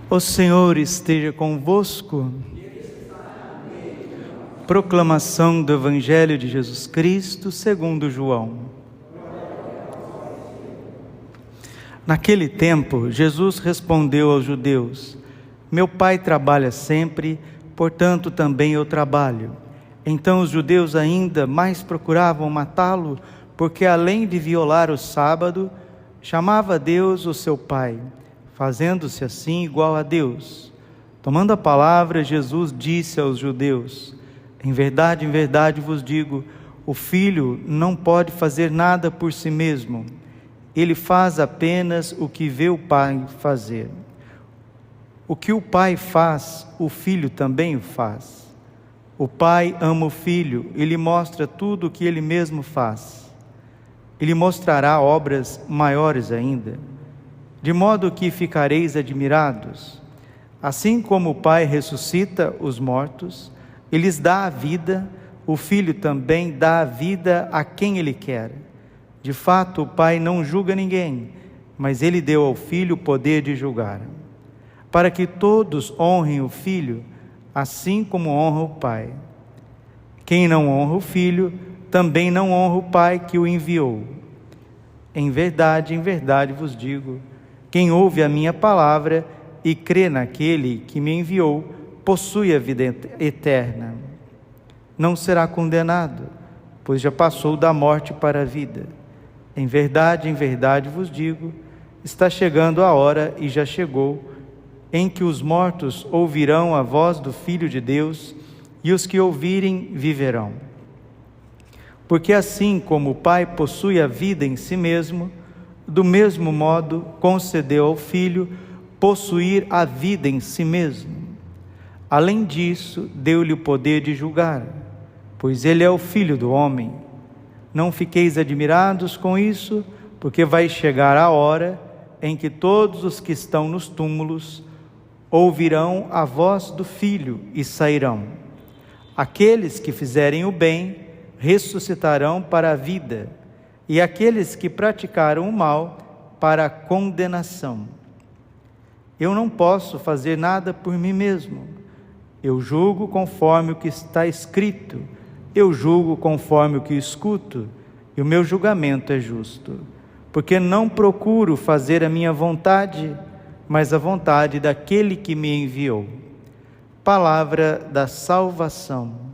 O Senhor esteja convosco. Proclamação do Evangelho de Jesus Cristo segundo João. Naquele tempo, Jesus respondeu aos judeus: Meu Pai trabalha sempre, portanto também eu trabalho. Então os judeus ainda mais procuravam matá-lo, porque além de violar o sábado, chamava Deus o seu Pai, fazendo-se assim igual a Deus. Tomando a palavra, Jesus disse aos judeus: em verdade vos digo, o Filho não pode fazer nada por si mesmo. Ele faz apenas o que vê o Pai fazer. O que o Pai faz, o Filho também o faz. O Pai ama o Filho e lhe mostra tudo o que ele mesmo faz. Ele mostrará obras maiores ainda, de modo que ficareis admirados. Assim como o Pai ressuscita os mortos e lhes dá a vida, o Filho também dá a vida a quem Ele quer. De fato, o Pai não julga ninguém, mas Ele deu ao Filho o poder de julgar, para que todos honrem o Filho, assim como honra o Pai. Quem não honra o Filho, também não honra o Pai que o enviou. Em verdade vos digo, quem ouve a minha palavra e crê naquele que me enviou, possui a vida eterna. Não será condenado, pois já passou da morte para a vida. Em verdade vos digo, está chegando a hora, e já chegou, em que os mortos ouvirão a voz do Filho de Deus, e os que ouvirem viverão. Porque assim como o Pai possui a vida em si mesmo, do mesmo modo concedeu ao Filho possuir a vida em si mesmo. Além disso, deu-lhe o poder de julgar, pois ele é o Filho do homem. Não fiqueis admirados com isso, porque vai chegar a hora em que todos os que estão nos túmulos ouvirão a voz do Filho e sairão. Aqueles que fizerem o bem ressuscitarão para a vida, e aqueles que praticaram o mal para a condenação. Eu não posso fazer nada por mim mesmo. Eu julgo conforme o que está escrito. Eu julgo conforme o que escuto, e o meu julgamento é justo, porque não procuro fazer a minha vontade, mas a vontade daquele que me enviou. Palavra da salvação.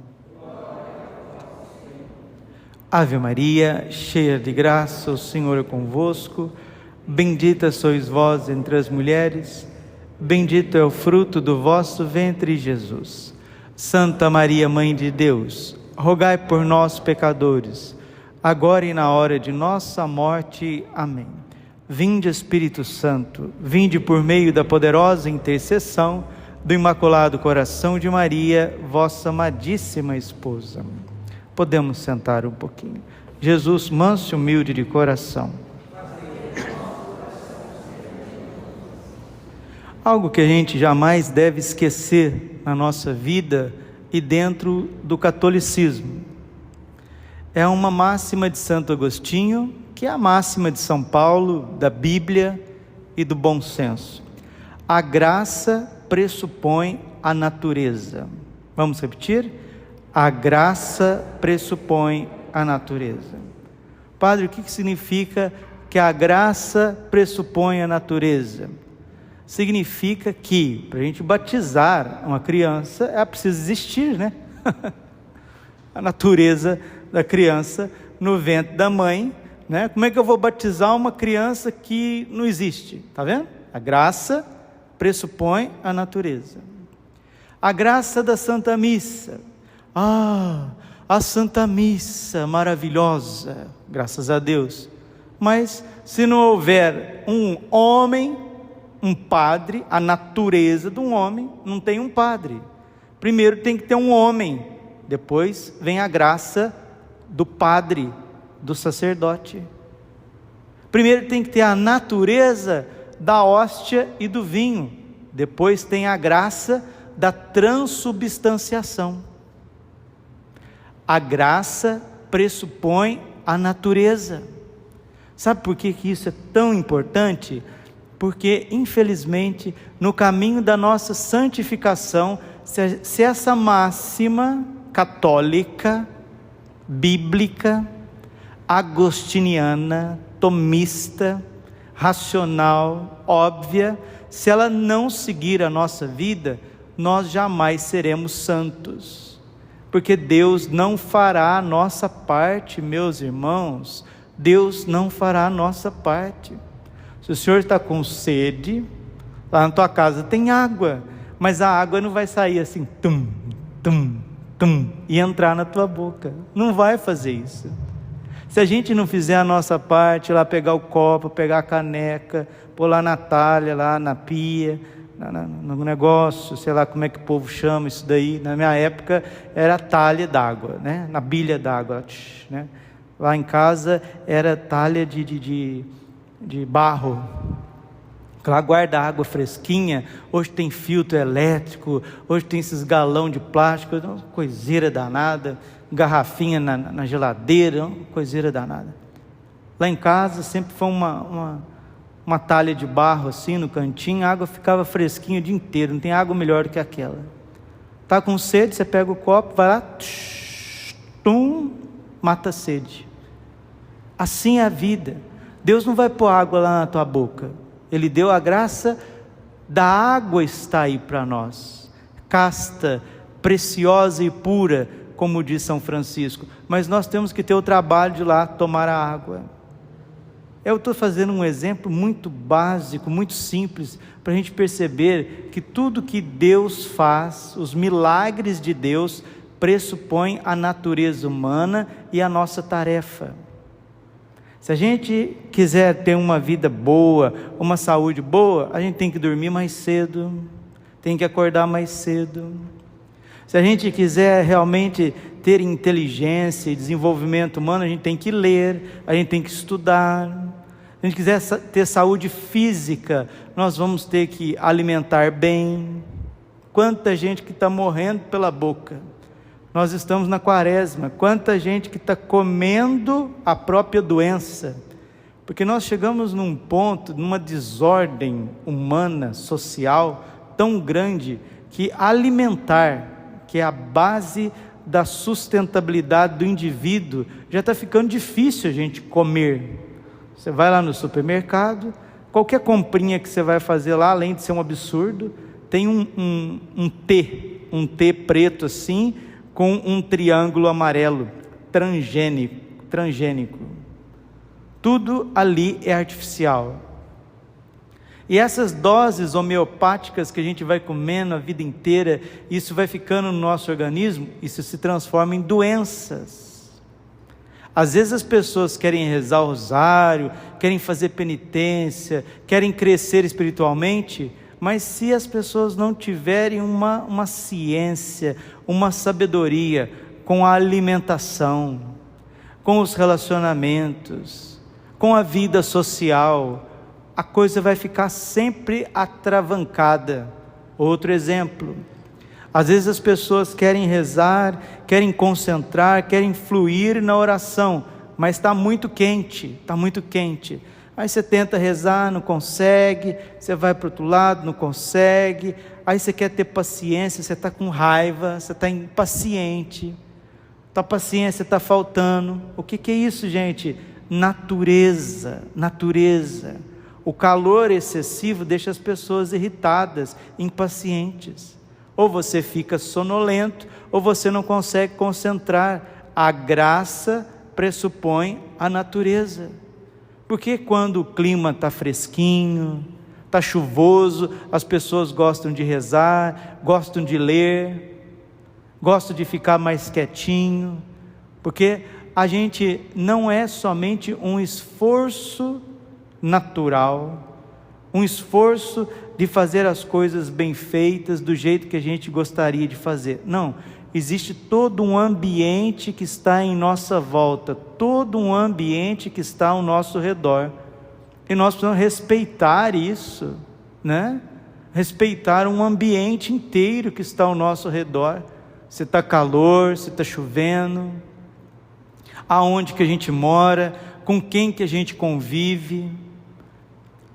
Ave Maria, cheia de graça, o Senhor é convosco. Bendita sois vós entre as mulheres, bendito é o fruto do vosso ventre, Jesus. Santa Maria, Mãe de Deus, rogai por nós, pecadores, agora e na hora de nossa morte. Amém. Vinde, Espírito Santo, vinde por meio da poderosa intercessão do Imaculado Coração de Maria, vossa amadíssima esposa. Podemos sentar um pouquinho. Jesus, manso e humilde de coração. Algo que a gente jamais deve esquecer na nossa vida e dentro do catolicismo. É uma máxima de Santo Agostinho, que é a máxima de São Paulo, da Bíblia e do bom senso. A graça pressupõe a natureza. Vamos repetir? A graça pressupõe a natureza. Padre, o que significa que a graça pressupõe a natureza? Significa que, para a gente batizar uma criança, ela precisa existir, né? A natureza da criança no ventre da mãe, né? Como é que eu vou batizar uma criança que não existe? Está vendo? A graça pressupõe a natureza. A graça da Santa Missa. A Santa Missa maravilhosa, graças a Deus. Mas se não houver um homem, um padre, a natureza de um homem, não tem um padre. Primeiro tem que ter um homem, depois vem a graça do padre, do sacerdote. Primeiro tem que ter a natureza da hóstia e do vinho, depois tem a graça da transubstanciação. A graça pressupõe a natureza. Sabe por que isso é tão importante? porque infelizmente no caminho da nossa santificação, se essa máxima católica, bíblica, agostiniana, tomista, racional, óbvia, se ela não seguir a nossa vida, nós jamais seremos santos, porque Deus não fará a nossa parte, meus irmãos. Deus não fará a nossa parte. Se o senhor está com sede, lá na tua casa tem água, mas a água não vai sair assim, tum, tum, tum, e entrar na tua boca. Não vai fazer isso. Se a gente não fizer a nossa parte, lá pegar o copo, pegar a caneca, pôr lá na talha, lá na pia, no negócio, sei lá como é que o povo chama isso daí. Na minha época era talha d'água, né? Na bilha d'água, né? Lá em casa era talha de barro. Lá guarda água fresquinha. Hoje tem filtro elétrico, hoje tem esses galão de plástico, uma coiseira danada, garrafinha na geladeira, uma coiseira danada. Lá em casa sempre foi uma talha de barro assim no cantinho, a água ficava fresquinha o dia inteiro, não tem água melhor do que aquela. Está com sede, você pega o copo, vai lá, mata a sede. Assim é a vida. Deus não vai pôr água lá na tua boca. Ele deu a graça da água, está aí para nós, casta, preciosa e pura, como diz São Francisco, mas nós temos que ter o trabalho de ir lá tomar a água. Eu estou fazendo um exemplo muito básico, muito simples, para a gente perceber que tudo que Deus faz, os milagres de Deus, pressupõem a natureza humana e a nossa tarefa. Se a gente quiser ter uma vida boa, uma saúde boa, a gente tem que dormir mais cedo, tem que acordar mais cedo. Se a gente quiser realmente ter inteligência e desenvolvimento humano, a gente tem que ler, a gente tem que estudar. Se a gente quiser ter saúde física, nós vamos ter que alimentar bem. Quanta gente que está morrendo pela boca. Nós estamos na quaresma, quanta gente que está comendo a própria doença, porque nós chegamos num ponto, numa desordem humana, social, tão grande, que alimentar, que é a base da sustentabilidade do indivíduo, já está ficando difícil a gente comer. Você vai lá no supermercado, qualquer comprinha que você vai fazer lá, além de ser um absurdo, tem um T preto assim, com um triângulo amarelo, transgênico. Tudo ali é artificial. E essas doses homeopáticas que a gente vai comendo a vida inteira, isso vai ficando no nosso organismo, isso se transforma em doenças. Às vezes as pessoas querem rezar o rosário, querem fazer penitência, querem crescer espiritualmente, mas se as pessoas não tiverem uma ciência, uma sabedoria com a alimentação, com os relacionamentos, com a vida social, a coisa vai ficar sempre atravancada. Outro exemplo, às vezes as pessoas querem rezar, querem concentrar, querem fluir na oração, mas está muito quente, Aí você tenta rezar, não consegue, você vai para o outro lado, não consegue, aí você quer ter paciência, você está com raiva, você está impaciente, tua paciência está faltando. O que é isso, gente? Natureza. O calor excessivo deixa as pessoas irritadas, impacientes. Ou você fica sonolento, ou você não consegue concentrar. A graça pressupõe a natureza. Porque quando o clima está fresquinho, está chuvoso, as pessoas gostam de rezar, gostam de ler, gostam de ficar mais quietinho, porque a gente não é somente um esforço natural, um esforço de fazer as coisas bem feitas, do jeito que a gente gostaria de fazer. Não, existe todo um ambiente que está em nossa volta, todo um ambiente que está ao nosso redor, e nós precisamos respeitar isso, né? Respeitar um ambiente inteiro que está ao nosso redor. Se está calor, se está chovendo, aonde que a gente mora, com quem que a gente convive.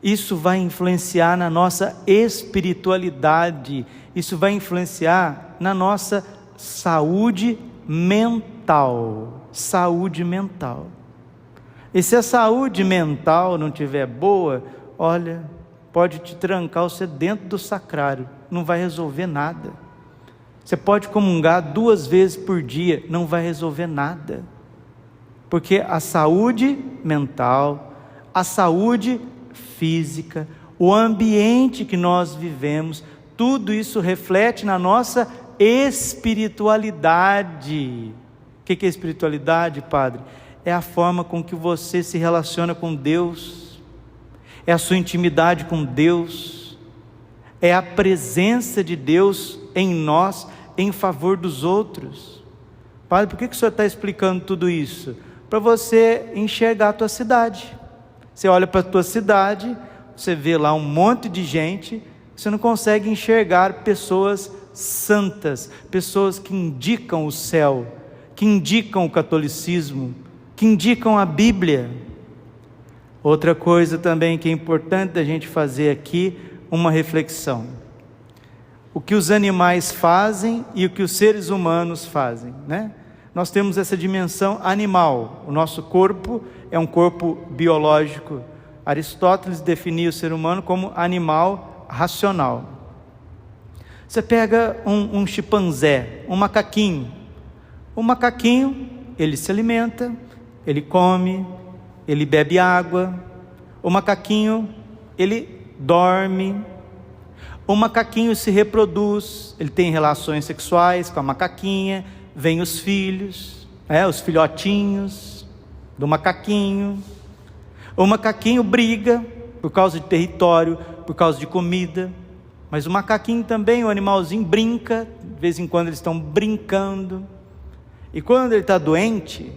Isso vai influenciar na nossa espiritualidade, isso vai influenciar na nossa saúde mental. Saúde mental. E se a saúde mental não estiver boa, olha, pode te trancar você dentro do sacrário, não vai resolver nada. Você pode comungar 2 vezes por dia, não vai resolver nada. Porque a saúde mental, a saúde física, o ambiente que nós vivemos, tudo isso reflete na nossa espiritualidade. O que é espiritualidade, Padre? É a forma com que você se relaciona com Deus, é a sua intimidade com Deus, é a presença de Deus em nós, em favor dos outros. Padre, por que o senhor está explicando tudo isso? Para você enxergar a tua cidade. Você olha para a tua cidade, você vê lá um monte de gente, você não consegue enxergar pessoas santas, pessoas que indicam o céu, que indicam o catolicismo, que indicam a Bíblia. Outra coisa também que é importante a gente fazer aqui, uma reflexão. O que os animais fazem e o que os seres humanos fazem, né? Nós temos essa dimensão animal, o nosso corpo é um corpo biológico. Aristóteles definia o ser humano como animal racional. Você pega um chimpanzé, um macaquinho. O macaquinho, ele se alimenta, ele come, ele bebe água. O macaquinho, ele dorme. O macaquinho se reproduz, ele tem relações sexuais com a macaquinha, vem os filhos, os filhotinhos do macaquinho. O macaquinho briga por causa de território, por causa de comida, mas o macaquinho também, o animalzinho, brinca, de vez em quando eles estão brincando, e quando ele está doente,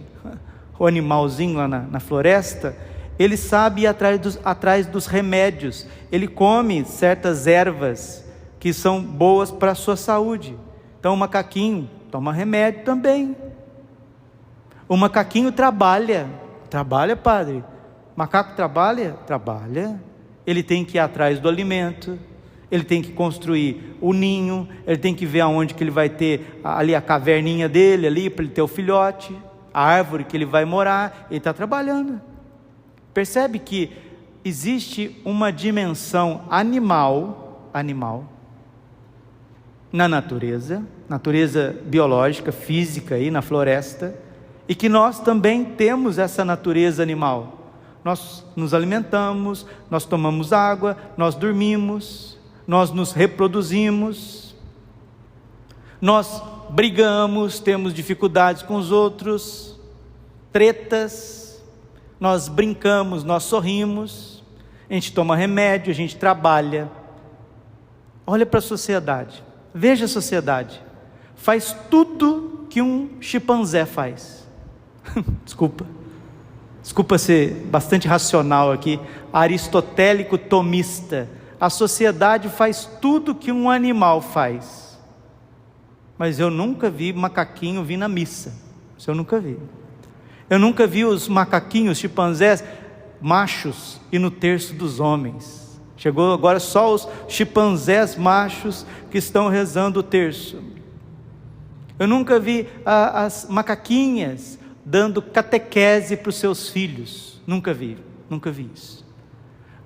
o animalzinho lá na floresta, ele sabe ir atrás dos remédios, ele come certas ervas que são boas para a sua saúde. Então o macaquinho toma remédio também. O macaquinho trabalha, padre. Macaco trabalha? Trabalha. Ele tem que ir atrás do alimento, ele tem que construir o ninho, ele tem que ver aonde que ele vai ter ali a caverninha dele, ali para ele ter o filhote, a árvore que ele vai morar, ele está trabalhando. Percebe que existe uma dimensão animal na natureza biológica, física aí na floresta, e que nós também temos essa natureza animal. Nós nos alimentamos, nós tomamos água, nós dormimos, nós nos reproduzimos, nós brigamos, temos dificuldades com os outros, tretas, nós brincamos, nós sorrimos, a gente toma remédio, a gente trabalha. Olha para a sociedade, veja a sociedade, faz tudo que um chimpanzé faz. Desculpa ser bastante racional aqui, aristotélico tomista. A sociedade faz tudo que um animal faz, mas eu nunca vi macaquinho vir na missa. Isso eu nunca vi. Eu nunca vi os macaquinhos, chimpanzés, machos e no terço dos homens. Chegou agora só os chimpanzés machos que estão rezando o terço. Eu nunca vi as macaquinhas dando catequese para os seus filhos. Nunca vi isso.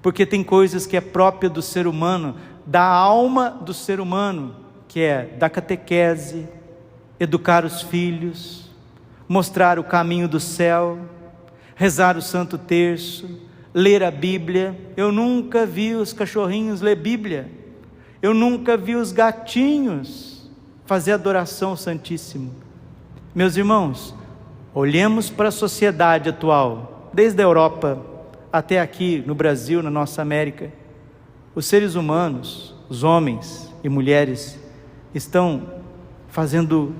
Porque tem coisas que é própria do ser humano, da alma do ser humano, que é dar catequese, educar os filhos, mostrar o caminho do céu, rezar o Santo Terço, ler a Bíblia. Eu nunca vi os cachorrinhos ler Bíblia, eu nunca vi os gatinhos fazer adoração ao Santíssimo. Meus irmãos, olhemos para a sociedade atual, desde a Europa até aqui no Brasil, na nossa América. Os seres humanos, os homens e mulheres, estão fazendo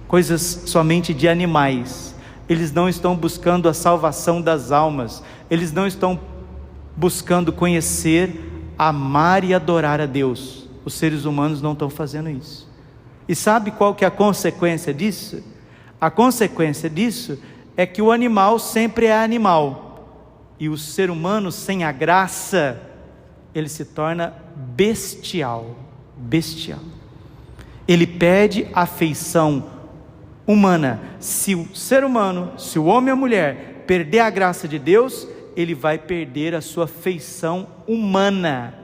coisas somente de animais. Eles não estão buscando a salvação das almas, eles não estão buscando conhecer, amar e adorar a Deus. Os seres humanos não estão fazendo isso. E sabe qual que é a consequência disso? A consequência disso é que o animal sempre é animal, E o ser humano sem a graça, ele se torna bestial. Ele perde a feição humana. Se o ser humano, se o homem ou a mulher perder a graça de Deus, ele vai perder a sua feição humana.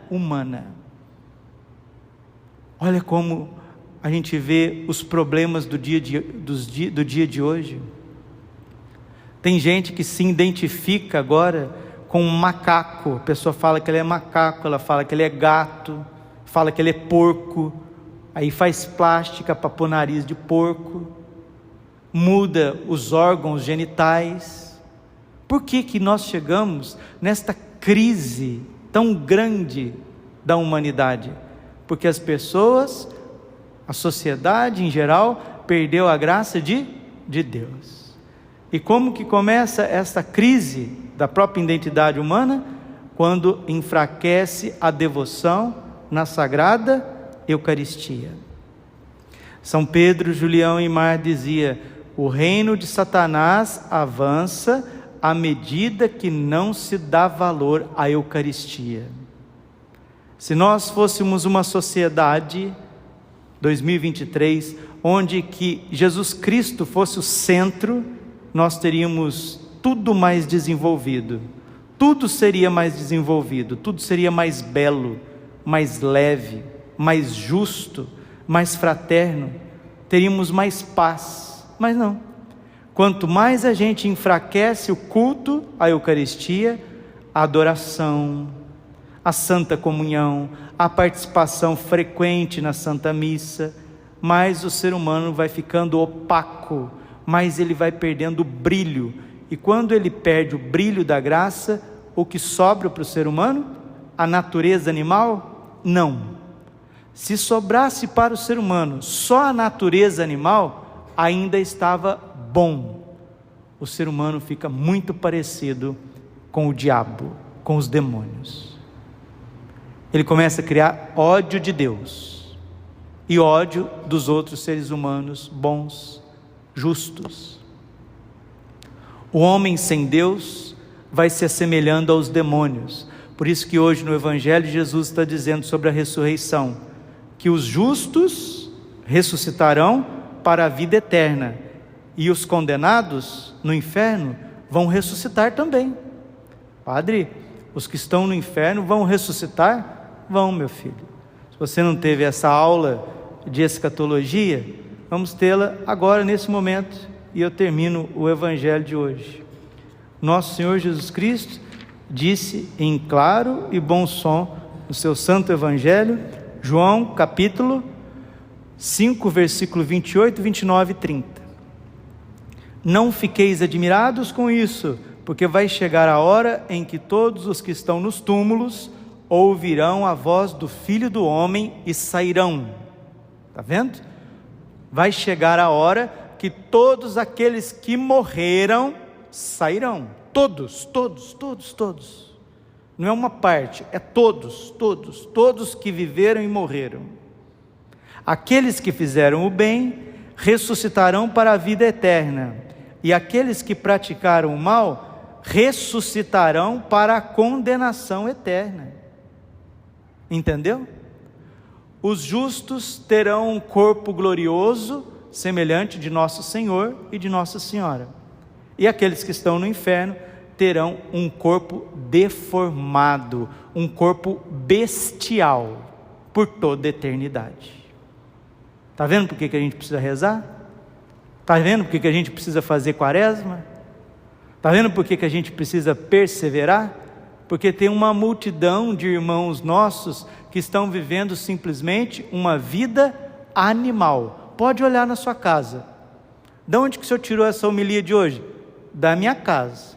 Olha como a gente vê os problemas do dia de hoje. Tem gente que se identifica agora com um macaco. A pessoa fala que ele é macaco, ela fala que ele é gato, fala que ele é porco, aí faz plástica para pôr nariz de porco, muda os órgãos genitais. Por que nós chegamos nesta crise tão grande da humanidade? Porque as pessoas, a sociedade em geral, perdeu a graça de Deus. E como que começa essa crise da própria identidade humana? Quando enfraquece a devoção na Sagrada Eucaristia. São Pedro, Julião e Mar dizia: o reino de Satanás avança à medida que não se dá valor à Eucaristia. Se nós fôssemos uma sociedade, 2023, onde que Jesus Cristo fosse o centro, nós teríamos tudo mais desenvolvido, tudo seria mais desenvolvido, tudo seria mais belo, mais leve, mais justo, mais fraterno, teríamos mais paz. Mas não, quanto mais a gente enfraquece o culto à Eucaristia, a adoração, a Santa Comunhão, a participação frequente na Santa Missa, mais o ser humano vai ficando opaco, mais ele vai perdendo o brilho. E quando ele perde o brilho da graça, o que sobra para o ser humano? A natureza animal? Não. Se sobrasse para o ser humano só a natureza animal, ainda estava bom. O ser humano fica muito parecido com o diabo, com os demônios. Ele começa a criar ódio de Deus e ódio dos outros seres humanos bons, justos. O homem sem Deus vai se assemelhando aos demônios. Por isso que hoje no Evangelho Jesus está dizendo sobre a ressurreição, que os justos ressuscitarão para a vida eterna, e os condenados no inferno vão ressuscitar também. Padre, os que estão no inferno vão ressuscitar? Vão, meu filho. Se você não teve essa aula de escatologia, vamos tê-la agora nesse momento, e eu termino o Evangelho de hoje. Nosso Senhor Jesus Cristo disse em claro e bom som no seu Santo Evangelho, João capítulo 5, versículo 28, 29 e 30. Não fiqueis admirados com isso, porque vai chegar a hora em que todos os que estão nos túmulos ouvirão a voz do Filho do Homem e sairão. Está vendo? Vai chegar a hora que todos aqueles que morreram sairão. Todos. Não é uma parte, é todos que viveram e morreram. Aqueles que fizeram o bem ressuscitarão para a vida eterna, e aqueles que praticaram o mal ressuscitarão para a condenação eterna. Entendeu? Os justos terão um corpo glorioso, semelhante de Nosso Senhor e de Nossa Senhora. E aqueles que estão no inferno terão um corpo deformado, um corpo bestial, por toda a eternidade. Está vendo por que a gente precisa rezar? Está vendo por que a gente precisa fazer quaresma? Está vendo por que a gente precisa perseverar? Porque tem uma multidão de irmãos nossos que estão vivendo simplesmente uma vida animal. Pode olhar na sua casa. De onde que o senhor tirou essa homilia de hoje? Da minha casa,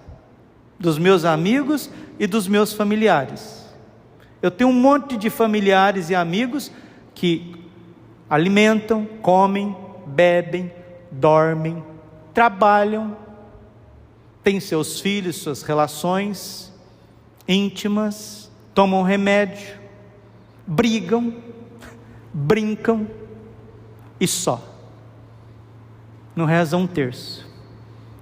dos meus amigos e dos meus familiares. Eu tenho um monte de familiares e amigos que alimentam, comem, bebem, dormem, trabalham, têm seus filhos, suas relações íntimas, tomam remédio, brigam, brincam e só. Não rezam um terço.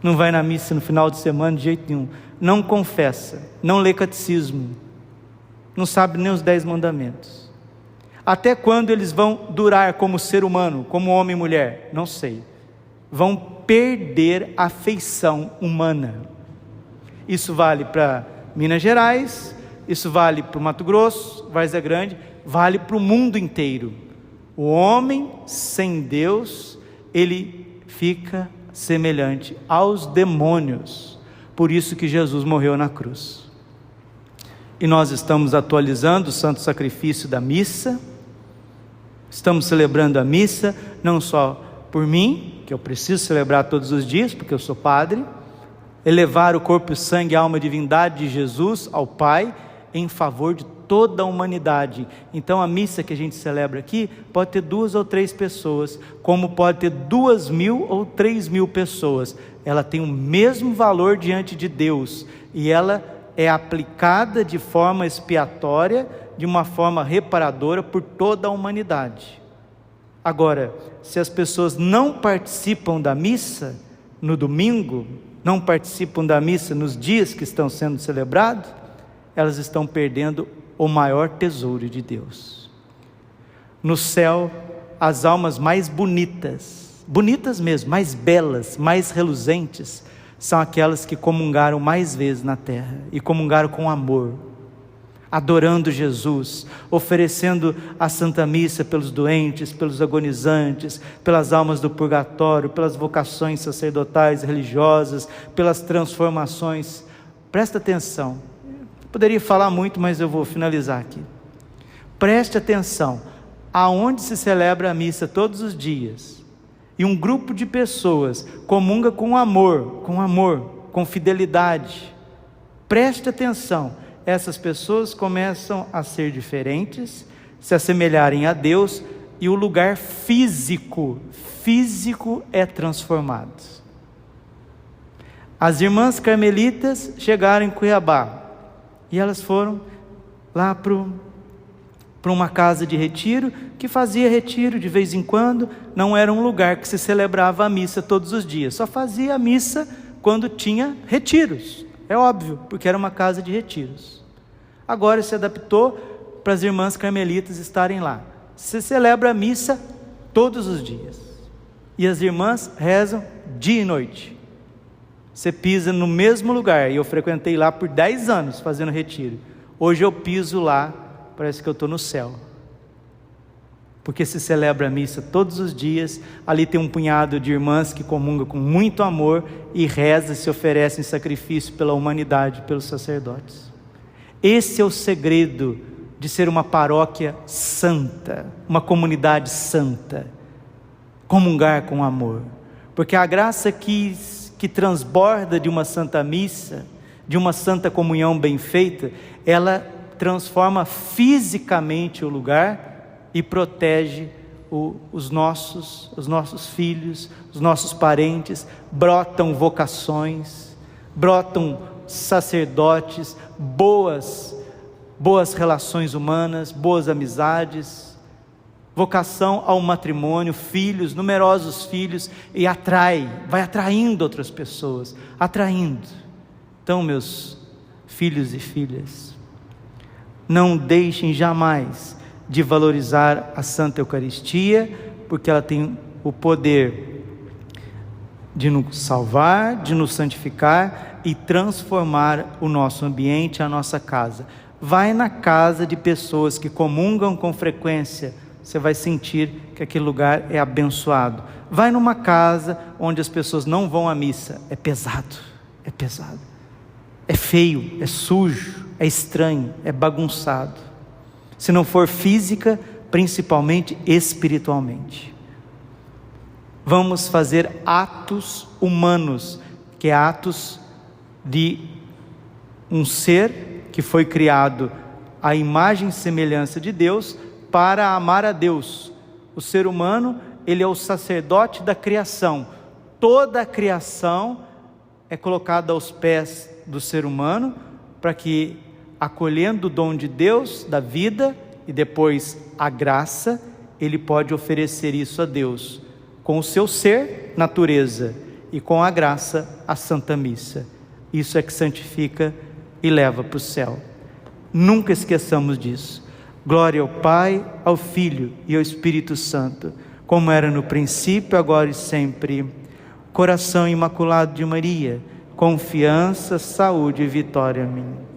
não vai na missa no final de semana de jeito nenhum, não confessa, não lê catecismo, não sabe nem os 10 mandamentos. Até quando eles vão durar como ser humano, como homem e mulher? Não sei. Vão perder a feição humana. Isso vale para Minas Gerais, isso vale para o Mato Grosso, Várzea Grande, vale para o mundo inteiro. O homem sem Deus, ele fica semelhante aos demônios. Por isso que Jesus morreu na cruz. E nós estamos atualizando o santo sacrifício da missa, estamos celebrando a missa, não só por mim, que eu preciso celebrar todos os dias, porque eu sou padre, elevar o corpo, sangue, alma e divindade de Jesus ao Pai, em favor de toda a humanidade. Então a missa que a gente celebra aqui, pode ter 2 ou 3 pessoas, como pode ter 2.000 ou 3.000 pessoas, ela tem o mesmo valor diante de Deus, e ela é aplicada de forma expiatória, de uma forma reparadora por toda a humanidade. Agora, se as pessoas não participam da missa no domingo, não participam da missa nos dias que estão sendo celebrados, elas estão perdendo o maior tesouro de Deus. No céu, as almas mais bonitas, bonitas mesmo, mais belas, mais reluzentes, são aquelas que comungaram mais vezes na terra, e comungaram com amor, adorando Jesus, oferecendo a Santa Missa pelos doentes, pelos agonizantes, pelas almas do purgatório, pelas vocações sacerdotais, religiosas, pelas transformações. Presta atenção, poderia falar muito, mas eu vou finalizar aqui. Preste atenção, aonde se celebra a missa todos os dias, e um grupo de pessoas comunga com amor, com fidelidade, preste atenção, essas pessoas começam a ser diferentes, se assemelharem a Deus, e o lugar físico é transformado. As irmãs carmelitas chegaram em Cuiabá, e elas foram lá para uma casa de retiro, que fazia retiro de vez em quando, não era um lugar que se celebrava a missa todos os dias, só fazia a missa quando tinha retiros, é óbvio, porque era uma casa de retiros. Agora se adaptou para as irmãs carmelitas estarem lá, se celebra a missa todos os dias, e as irmãs rezam dia e noite. Você pisa no mesmo lugar, e eu frequentei lá por 10 anos fazendo retiro, hoje eu piso lá, parece que eu estou no céu, porque se celebra a missa todos os dias, ali tem um punhado de irmãs que comungam com muito amor, e reza, se oferecem sacrifício pela humanidade, pelos sacerdotes. Esse é o segredo de ser uma paróquia santa, uma comunidade santa, comungar com amor, porque a graça que transborda de uma santa missa, de uma santa comunhão bem feita, ela transforma fisicamente o lugar e protege os nossos filhos, os nossos parentes, brotam vocações, brotam sacerdotes, boas relações humanas, boas amizades, vocação ao matrimônio, filhos, numerosos filhos, e vai atraindo outras pessoas, atraindo. Então, meus filhos e filhas, não deixem jamais de valorizar a Santa Eucaristia, porque ela tem o poder de nos salvar, de nos santificar e transformar o nosso ambiente, a nossa casa. Vai na casa de pessoas que comungam com frequência, você vai sentir que aquele lugar é abençoado. Vai numa casa onde as pessoas não vão à missa, é pesado, é feio, é sujo, é estranho, é bagunçado. Se não for física, principalmente espiritualmente. Vamos fazer atos humanos, que é atos de um ser que foi criado à imagem e semelhança de Deus, para amar a Deus. O ser humano, ele é o sacerdote da criação. Toda a criação é colocada aos pés do ser humano, para que, acolhendo o dom de Deus, da vida, e depois a graça, ele pode oferecer isso a Deus, com o seu ser, natureza, e com a graça a Santa Missa. Isso é que santifica e leva para o céu. Nunca esqueçamos disso. Glória ao Pai, ao Filho e ao Espírito Santo, como era no princípio, agora e sempre. Coração imaculado de Maria, confiança, saúde e vitória minha.